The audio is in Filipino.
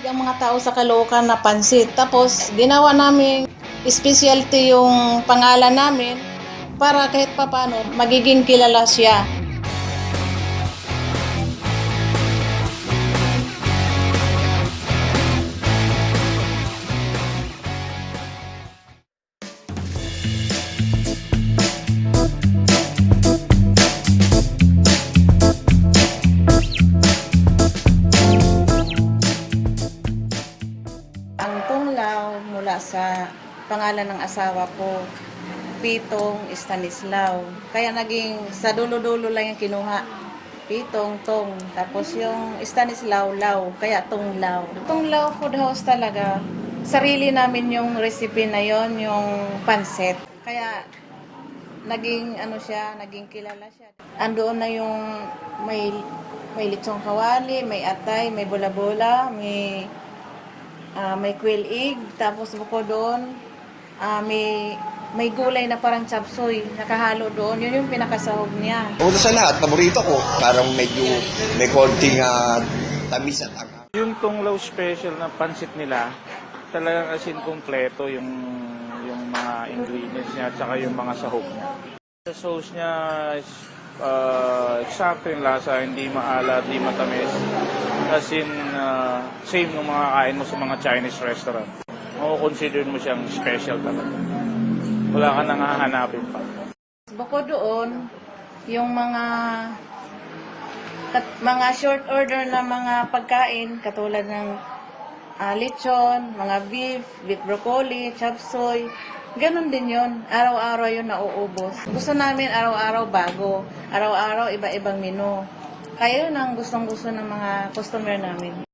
Mahilig ang mga tao sa Caloocan na pansit. Tapos, ginawa namin specialty yung pangalan namin para kahit papano magiging kilala siya. Ang tunglaw mula sa pangalan ng asawa ko, Pitong Stanislao. Kaya naging sa dulo-dulo lang yung kinuha. Pitong, tong. Tapos yung Stanislao, law. Kaya tunglaw. Tunglaw Food House talaga. Sarili namin yung recipe na yon, yung pansit. Kaya naging ano siya, naging kilala siya. Andoon na yung may litsong kawali, may atay, may bola-bola, may quail egg, tapos bukod doon, may gulay na parang chapsoy, nakahalo doon. Yun yung pinakasahog niya. Una sa lahat, paborito ko. Parang medyo may konting tamis at anghang. Yung Tunglaw special na pansit nila, talagang asin kumpleto yung mga ingredients niya at saka yung mga sahog niya. Sa sauce niya, eksakto yung lasa, hindi maalat, hindi matamis. As in, same ng mga kain mo sa mga Chinese restaurant. Consider mo siyang special talaga. Wala ka nang hahanapin pa. Bukod doon, yung mga short order na mga pagkain, katulad ng lechon, mga beef broccoli, chapsoy, ganun din yun. Araw-araw yun nauubos. Gusto namin araw-araw bago. Araw-araw iba-ibang menu. Kaya yun ang gustong-gusto ng mga customer namin.